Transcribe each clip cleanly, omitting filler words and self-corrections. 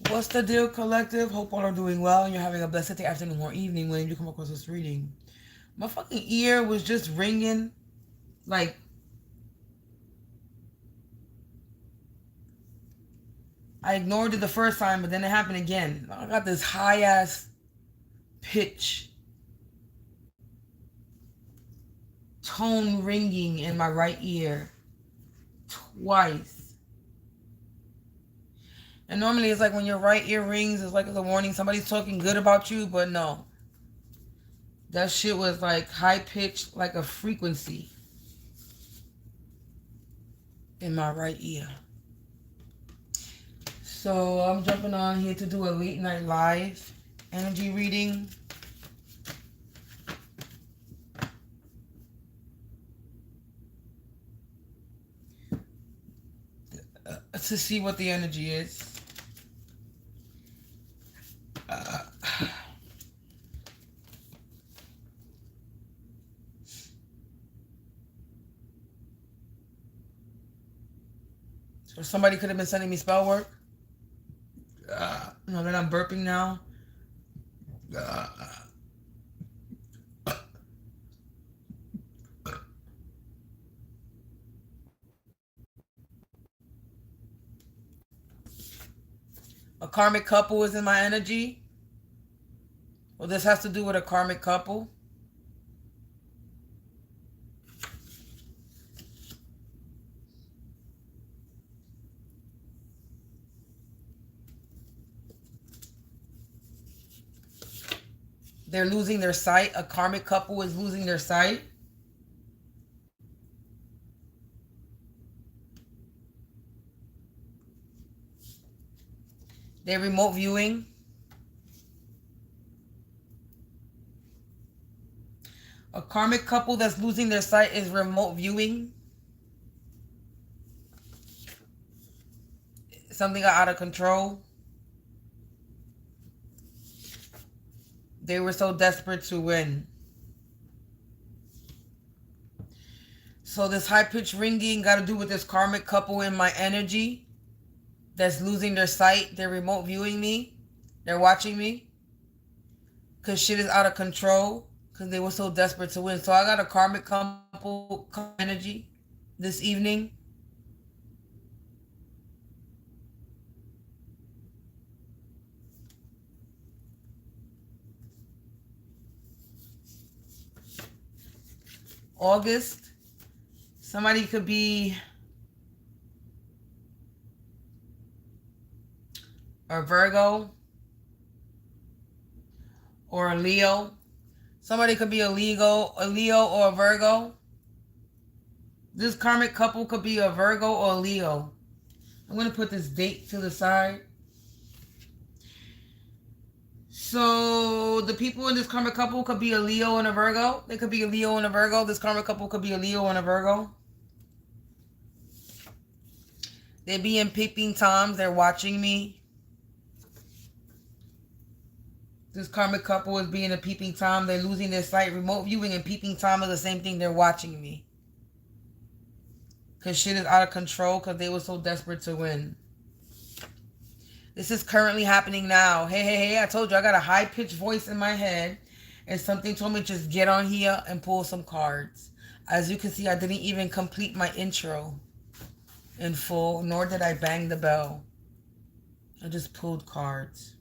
What's the deal, collective? Hope all are doing well and you're having a blessed day, afternoon, or evening when you come across this reading. My fucking ear was just ringing. Like, I ignored it the first time, but then it happened again. I got this high ass pitch tone ringing in my right ear twice. And normally it's like when your right ear rings, it's like it's a warning somebody's talking good about you, but no. That shit was like high pitched, like a frequency in my right ear. So I'm jumping on here to do a late night live energy reading. To see what the energy is. So somebody could have been sending me spell work. No, that I'm burping now. A karmic couple is in my energy. Well, this has to do with a karmic couple. They're losing their sight. A karmic couple is losing their sight. They're remote viewing. A karmic couple that's losing their sight is remote viewing. Something got out of control. They were so desperate to win. So this high-pitched ringing got to do with this karmic couple in my energy that's losing their sight. They're remote viewing me. They're watching me. Because shit is out of control. Because they were so desperate to win. So I got a karmic couple energy this evening. August. Somebody could be a Virgo or a Leo. Somebody could be a Leo or a Virgo. This karmic couple could be a Virgo or a Leo. I'm going to put this date to the side. So the people in this karmic couple could be a Leo and a Virgo. They could be a Leo and a Virgo. This karmic couple could be a Leo and a Virgo. They be in peeping toms. They're watching me. This karmic couple is being a peeping tom. They're losing their sight. Remote viewing and peeping tom are the same thing. They're watching me. Because shit is out of control because they were so desperate to win. This is currently happening now. Hey, I told you I got a high-pitched voice in my head. And something told me just get on here and pull some cards. As you can see, I didn't even complete my intro in full. Nor did I bang the bell. I just pulled cards.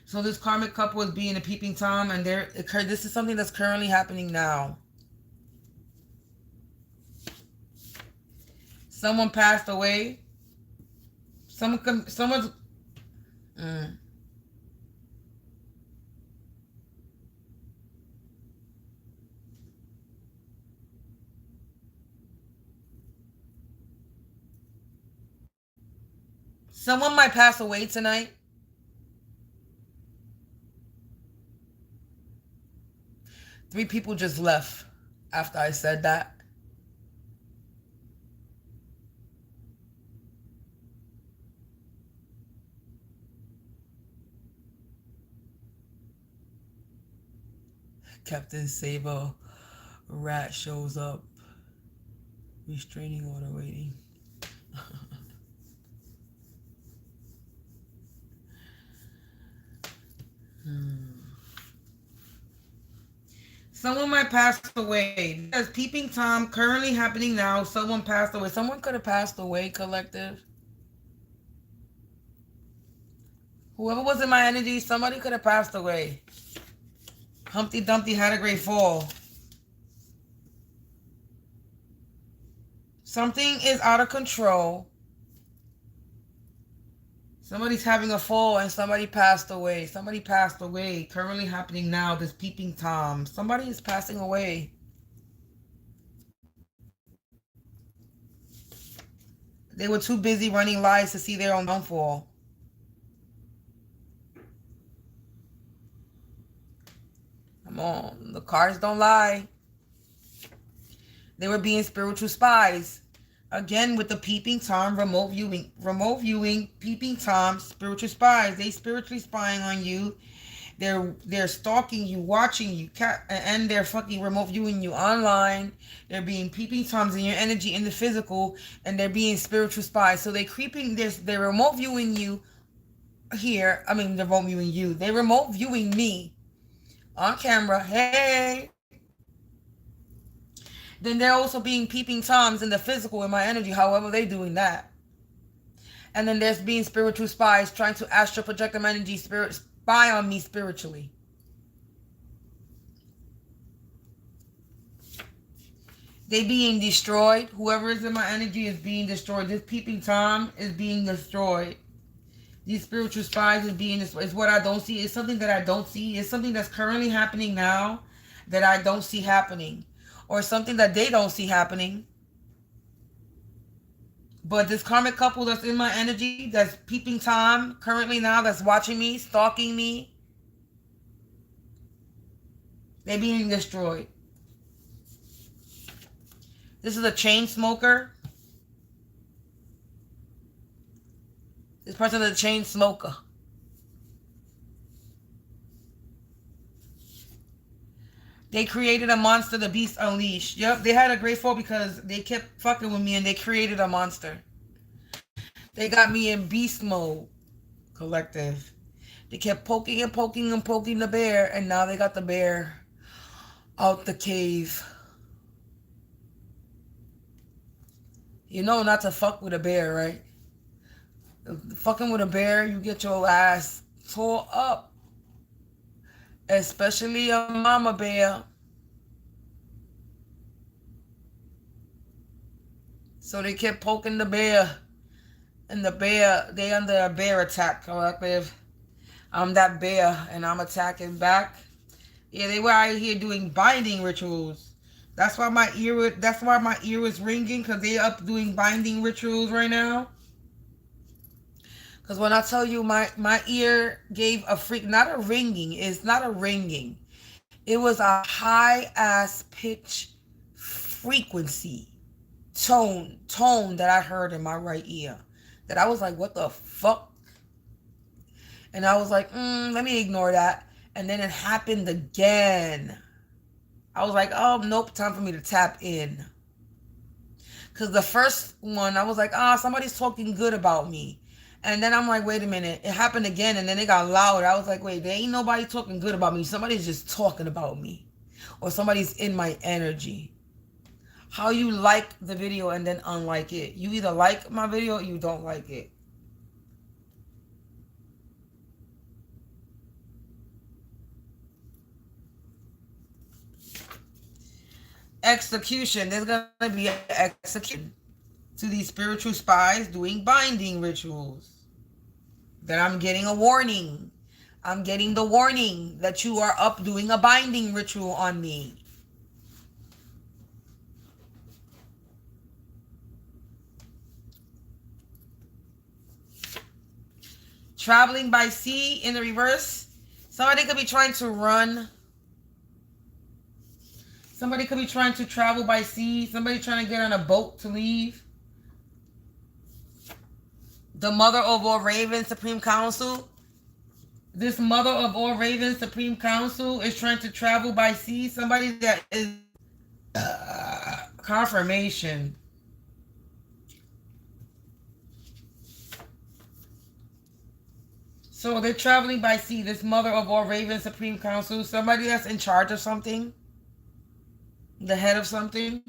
So this karmic couple is being a peeping tom. And this is something that's currently happening now. Someone passed away. Someone's... Someone might pass away tonight. Three people just left after I said that. Captain Sabo Rat shows up. Restraining order waiting. Someone might pass away. There's peeping Tom currently happening now. Someone passed away. Someone could have passed away, collective. Whoever was in my energy, somebody could have passed away. Humpty Dumpty had a great fall. Something is out of control. Somebody's having a fall and somebody passed away. Somebody passed away. Currently happening now, this peeping Tom. Somebody is passing away. They were too busy running lies to see their own downfall. Come on. The cards don't lie. They were being spiritual spies. Again, with the peeping Tom, remote viewing, peeping Tom, spiritual spies. They spiritually spying on you. They're stalking you, watching you, and they're fucking remote viewing you online. They're being peeping Toms in your energy, in the physical, and they're being spiritual spies. So they're remote viewing you here. I mean, they're remote viewing you. They're remote viewing me on camera. Hey. Then they're also being peeping Toms in the physical, in my energy, however they're doing that. And then there's being spiritual spies trying to astral project them energy, spy on me spiritually. They being destroyed. Whoever is in my energy is being destroyed. This peeping Tom is being destroyed. These spiritual spies is being destroyed. It's what I don't see. It's something that I don't see. It's something that's currently happening now that I don't see happening. Or something that they don't see happening. But this karmic couple that's in my energy, that's peeping Tom currently now, that's watching me, stalking me, they're being destroyed. This is a chain smoker. This person is a chain smoker. They created a monster, the beast unleashed. Yep, they had a great fall because they kept fucking with me and they created a monster. They got me in beast mode, collective. They kept poking and poking and poking the bear, and now they got the bear out the cave. You know not to fuck with a bear, right? Fucking with a bear, you get your ass tore up. Especially a mama bear. So they kept poking the bear. And the bear, they under a bear attack, collective. I'm that bear and I'm attacking back. Yeah, they were out here doing binding rituals. That's why my ear was ringing, because they up doing binding rituals right now. Because when I tell you my ear gave a freak, not a ringing, it's not a ringing. It was a high ass pitch frequency, tone that I heard in my right ear. That I was like, what the fuck? And I was like, let me ignore that. And then it happened again. I was like, oh, nope, time for me to tap in. Because the first one, I was like, somebody's talking good about me. And then I'm like, wait a minute. It happened again, and then it got louder. I was like, wait, there ain't nobody talking good about me. Somebody's just talking about me. Or somebody's in my energy. How you like the video and then unlike it. You either like my video or you don't like it. Execution. There's going to be an execution to these spiritual spies doing binding rituals. Then I'm getting a warning. I'm getting the warning that you are up doing a binding ritual on me. Traveling by sea in the reverse. Somebody could be trying to run. Somebody could be trying to travel by sea. Somebody trying to get on a boat to leave. The mother of all ravens, Supreme Council. This mother of all ravens, Supreme Council, is trying to travel by sea. Somebody that is confirmation. So they're traveling by sea. This mother of all ravens, Supreme Council, somebody that's in charge of something. The head of something.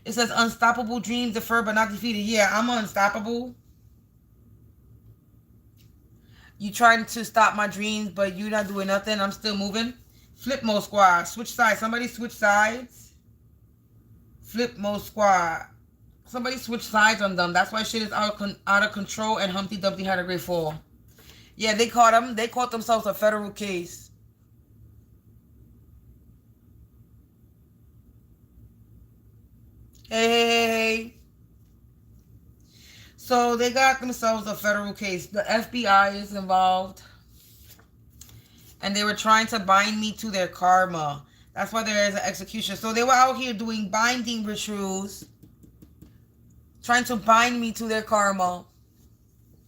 It says unstoppable dreams deferred but not defeated. Yeah, I'm unstoppable. You trying to stop my dreams, but you not doing nothing. I'm still moving. Flip mode squad. Switch sides. Somebody switch sides. Flip mode squad. Somebody switch sides on them. That's why shit is out of control and Humpty Dumpty had a great fall. Yeah, they caught them. They caught themselves a federal case. Hey. So they got themselves a federal case. The FBI is involved. And they were trying to bind me to their karma. That's why there is an execution. So they were out here doing binding rituals. Trying to bind me to their karma.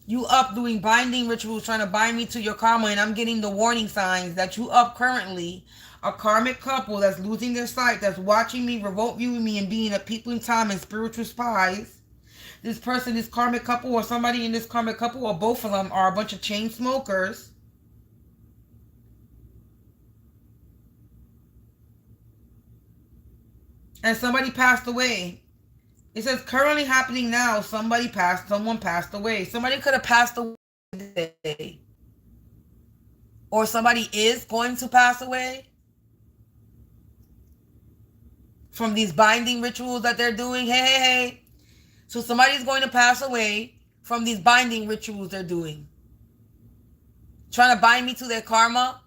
You up doing binding rituals, trying to bind me to your karma, and I'm getting the warning signs that you up currently. A karmic couple that's losing their sight, that's watching me, remote viewing me, and being a people in time and spiritual spies. This person, this karmic couple, or somebody in this karmic couple, or both of them, are a bunch of chain smokers. And somebody passed away. It says currently happening now. Someone passed away. Somebody could have passed away today. Or somebody is going to pass away from these binding rituals that they're doing. Hey. So somebody's going to pass away from these binding rituals they're doing. Trying to bind me to their karma.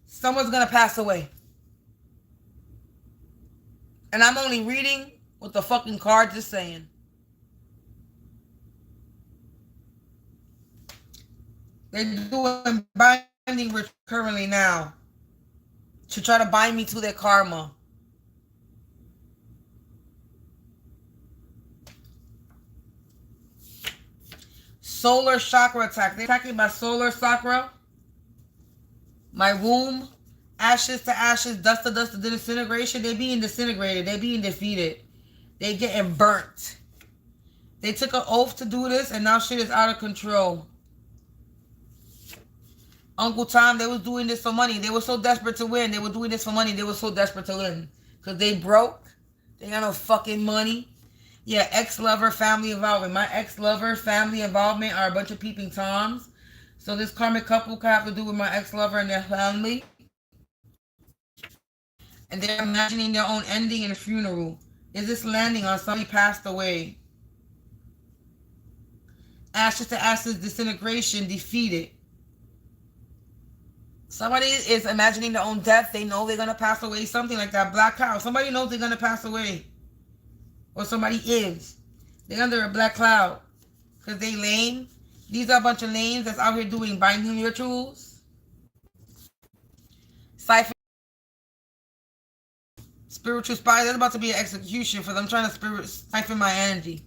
Someone's going to pass away. And I'm only reading what the fucking cards is saying. They're doing binding rituals currently now to try to bind me to their karma. Solar chakra attack. They're attacking my solar chakra, my womb. Ashes to ashes, dust to dust, to disintegration. They being disintegrated. They being defeated. They getting burnt. They took an oath to do this, and now shit is out of control. Uncle Tom, they was doing this for money. They were so desperate to win. They were doing this for money. They were so desperate to win. Because they broke. They got no fucking money. Yeah, ex-lover, family involvement. My ex-lover, family involvement are a bunch of peeping toms. So this karmic couple could have to do with my ex-lover and their family. And they're imagining their own ending and funeral. Is this landing on somebody passed away? Ashes to ashes, disintegration, defeated. Somebody is imagining their own death. They know they're going to pass away. Something like that. Black cloud. Somebody knows they're going to pass away. Or somebody is. They're under a black cloud. Because they lame. These are a bunch of lames that's out here doing binding rituals. Cypher. Spiritual spy. There's about to be an execution for them trying to siphon my energy.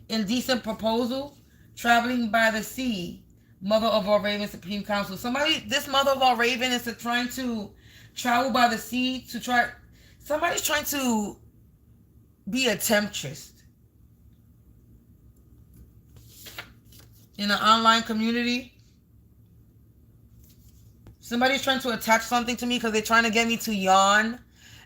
Indecent proposal. Traveling by the sea. Mother of all Raven, Supreme Council. This mother of all Raven is trying to travel by the sea to try. Somebody's trying to be a temptress in an online community. Somebody's trying to attach something to me because they're trying to get me to yawn,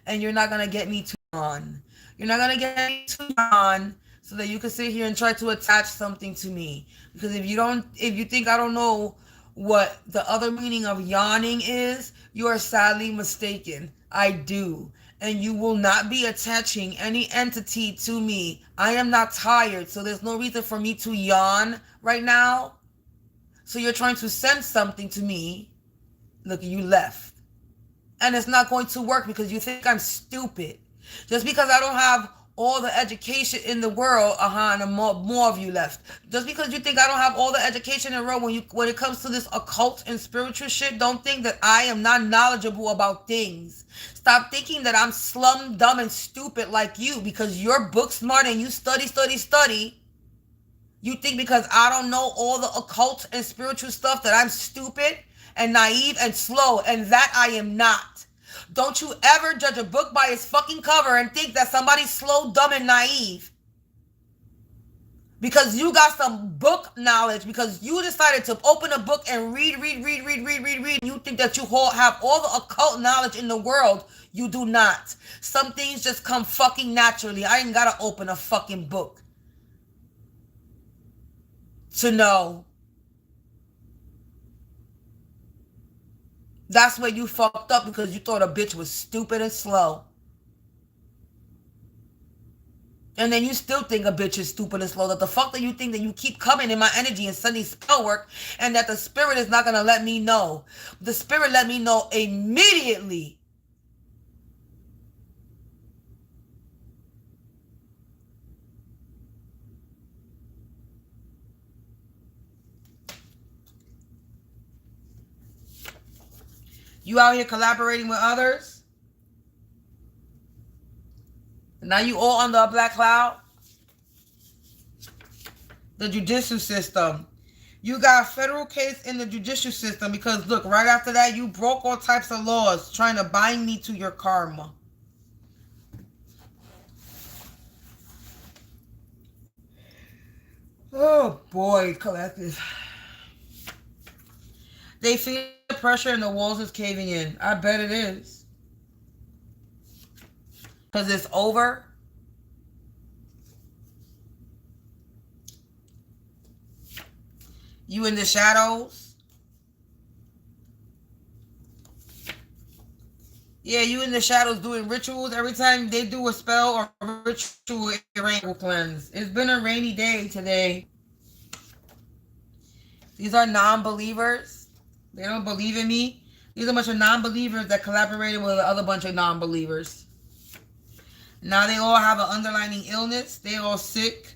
and you're not going to get me to yawn. You're not going to get me to yawn so that you can sit here and try to attach something to me. Because if you think I don't know what the other meaning of yawning is, you are sadly mistaken. I do. And you will not be attaching any entity to me. I am not tired, so there's no reason for me to yawn right now. So you're trying to send something to me. Look, you left. And it's not going to work because you think I'm stupid. Just because I don't have all the education in the world, and more of you left. Just because you think I don't have all the education in the world, when it comes to this occult and spiritual shit, don't think that I am not knowledgeable about things. Stop thinking that I'm slum, dumb, and stupid like you because you're book smart and you study. You think because I don't know all the occult and spiritual stuff that I'm stupid and naive and slow, and that I am not. Don't you ever judge a book by its fucking cover and think that somebody's slow, dumb, and naive. Because you got some book knowledge, because you decided to open a book and read. You think that you have all the occult knowledge in the world. You do not. Some things just come fucking naturally. I ain't gotta open a fucking book to know. That's where you fucked up, because you thought a bitch was stupid and slow. And then you still think a bitch is stupid and slow. That the fuck that you think that you keep coming in my energy and sending spell work, and that the spirit is not going to let me know. The spirit let me know immediately. You out here collaborating with others. Now you all under a black cloud. The judicial system. You got a federal case in the judicial system because, look, right after that, you broke all types of laws trying to bind me to your karma. Oh, boy, collective. They feel the pressure and the walls is caving in. I bet it is. Because it's over. You in the shadows. Yeah, you in the shadows doing rituals. Every time they do a spell or a ritual, it will cleanse. It's been a rainy day today. These are non-believers. They don't believe in me. These are a bunch of non-believers that collaborated with another bunch of non-believers. Now they all have an underlying illness. They all sick.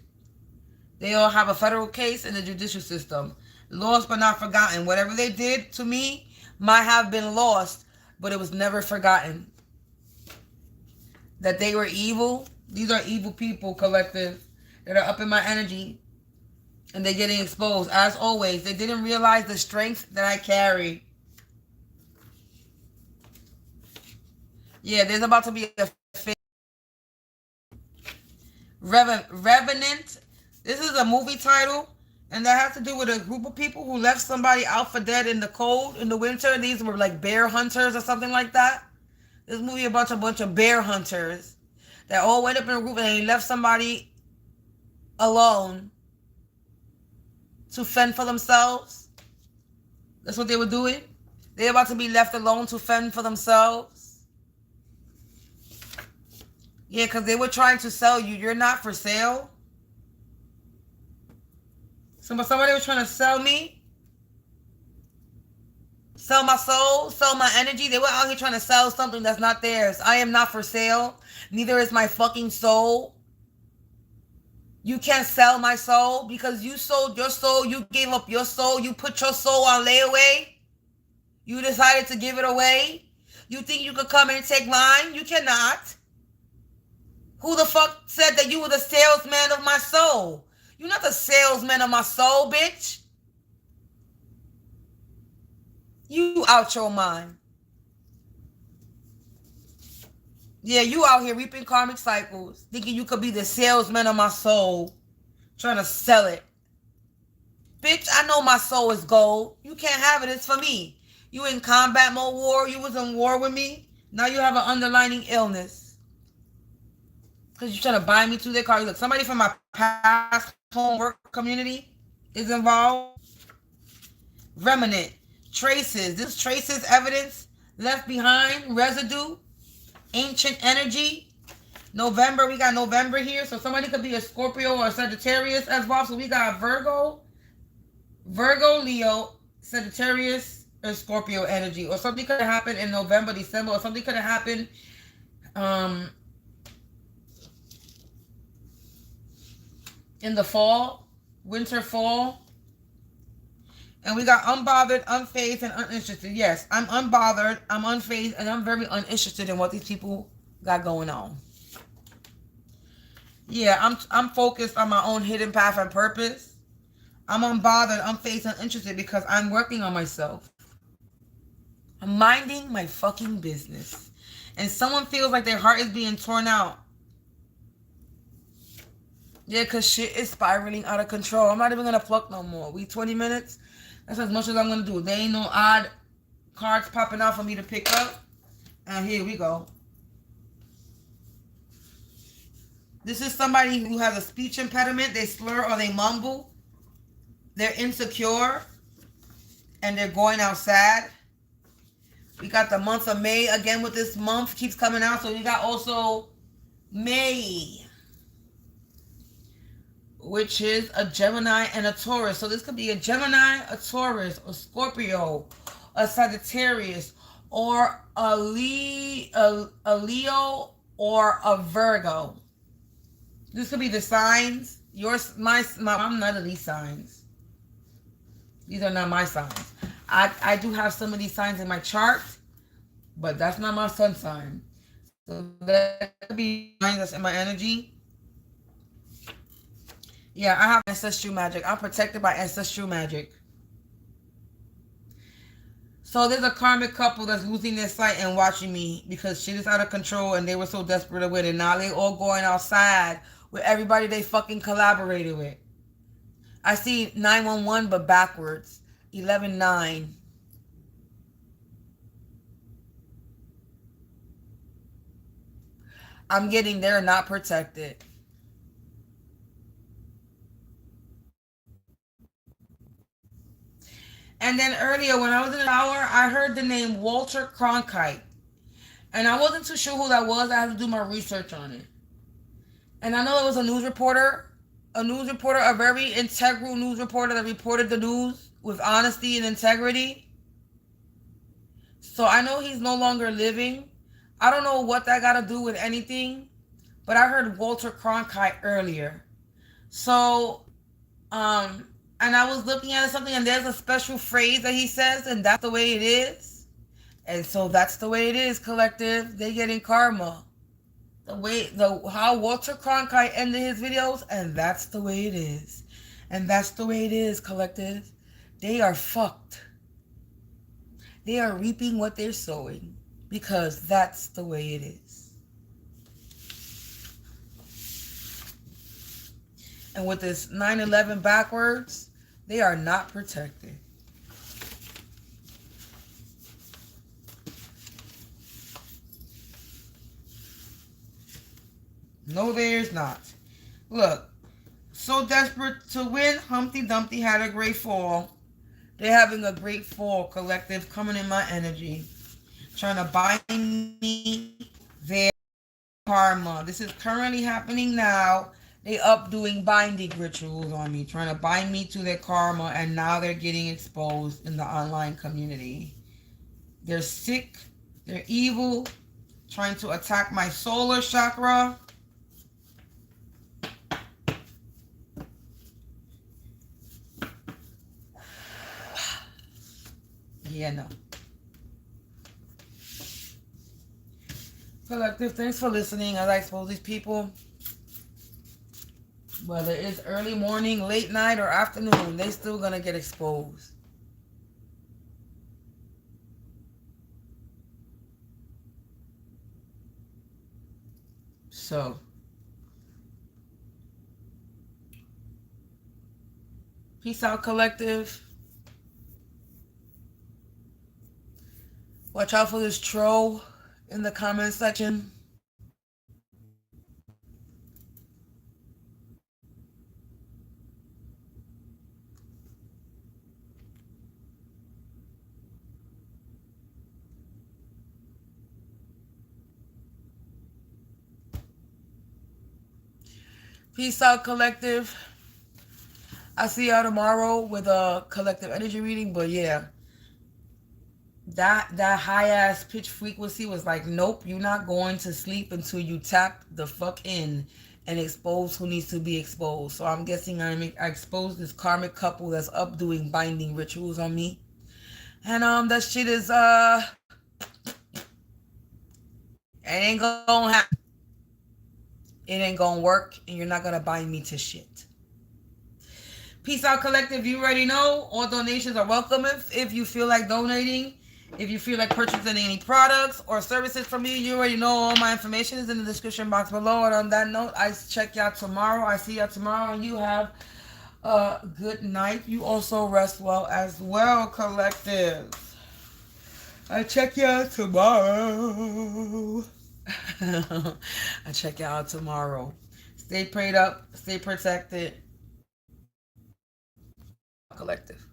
They all have a federal case in the judicial system. Lost but not forgotten. Whatever they did to me might have been lost, but it was never forgotten. That they were evil. These are evil people, collective, that are up in my energy. And they're getting exposed. As always, they didn't realize the strength that I carry. Yeah, there's about to be a Revenant. This is a movie title, and that has to do with a group of people who left somebody out for dead in the cold in the winter. These were like bear hunters or something like that. This movie about a bunch of bear hunters that all went up in a group and they left somebody alone to fend for themselves. That's what they were doing. They're about to be left alone to fend for themselves. Yeah, because they were trying to sell you. You're not for sale. Somebody was trying to sell me. Sell my soul. Sell my energy. They were out here trying to sell something that's not theirs. I am not for sale. Neither is my fucking soul. You can't sell my soul because you sold your soul. You gave up your soul. You put your soul on layaway. You decided to give it away. You think you could come and take mine? You cannot. Who the fuck said that you were the salesman of my soul? You're not the salesman of my soul, bitch. You out your mind. Yeah, you out here reaping karmic cycles, thinking you could be the salesman of my soul, trying to sell it. Bitch, I know my soul is gold. You can't have it. It's for me. You in combat mode war. You was in war with me. Now you have an underlying illness. Because you're trying to buy me to their car. Look, somebody from my past homework community is involved. Remnant. Traces. This traces evidence left behind. Residue. Ancient energy. November. We got November here. So somebody could be a Scorpio or a Sagittarius as well. So we got Virgo, Leo, Sagittarius, and Scorpio energy. Or something could have happened in November, December. Or something could have happened in the fall, winter, fall. And we got unbothered, unfazed, and uninterested. Yes, I'm unbothered, I'm unfazed, and I'm very uninterested in what these people got going on. Yeah, I'm focused on my own hidden path and purpose. I'm unbothered, unfazed, and uninterested because I'm working on myself. I'm minding my fucking business. And someone feels like their heart is being torn out. Yeah, because shit is spiraling out of control. I'm not even going to pluck no more. We 20 minutes. That's as much as I'm going to do. There ain't no odd cards popping out for me to pick up. And here we go. This is somebody who has a speech impediment. They slur or they mumble. They're insecure. And they're going outside. We got the month of May. Again, with this month keeps coming out. So we got also May, which is a Gemini and a Taurus. So this could be a Gemini, a Taurus, a Scorpio, a Sagittarius, or a Leo or a Virgo. This could be the signs. Yours, my I'm none of these signs. These are not my signs. I do have some of these signs in my chart, but that's not my sun sign. So that could be signs that's in my energy. Yeah, I have ancestral magic. I'm protected by ancestral magic. So there's a karmic couple that's losing their sight and watching me because shit is out of control and they were so desperate with it. Now they all going outside with everybody they fucking collaborated with. I see 911 but backwards. 11-9. I'm getting they're not protected. And then earlier when I was in the shower, I heard the name Walter Cronkite. And I wasn't too sure who that was. I had to do my research on it. And I know it was a news reporter, a very integral news reporter that reported the news with honesty and integrity. So I know he's no longer living. I don't know what that got to do with anything, but I heard Walter Cronkite earlier. So, and I was looking at something, and there's a special phrase that he says, and that's the way it is. And so that's the way it is, collective. They getting karma. How Walter Cronkite ended his videos, and that's the way it is. And that's the way it is, collective. They are fucked. They are reaping what they're sowing because that's the way it is. And with this 9/11 backwards, they are not protected. No, there's not. Look, so desperate to win, Humpty Dumpty had a great fall. They're having a great fall, collective, coming in my energy. Trying to bind me their karma. This is currently happening now. They up doing binding rituals on me, trying to bind me to their karma, and now they're getting exposed in the online community. They're sick. They're evil. Trying to attack my solar chakra. Yeah, no. Collective, thanks for listening as I expose these people. Whether it's early morning, late night, or afternoon, they still gonna get exposed. So, peace out, collective. Watch out for this troll in the comment section. Peace out, collective. I'll see y'all tomorrow with a collective energy reading. But yeah, that high ass pitch frequency was like, nope, you're not going to sleep until you tap the fuck in and expose who needs to be exposed. So I'm guessing I exposed this karmic couple that's up doing binding rituals on me. And that shit is it ain't gonna happen. It ain't gonna work, and you're not gonna bind me to shit. Peace out, collective. You already know all donations are welcome if you feel like donating. If you feel like purchasing any products or services from me, you already know all my information is in the description box below. And on that note, I check y'all tomorrow. I see y'all tomorrow, and you have a good night. You also rest well as well, collective. I check y'all tomorrow. I check y'all tomorrow. Stay prayed up. Stay protected. Collective.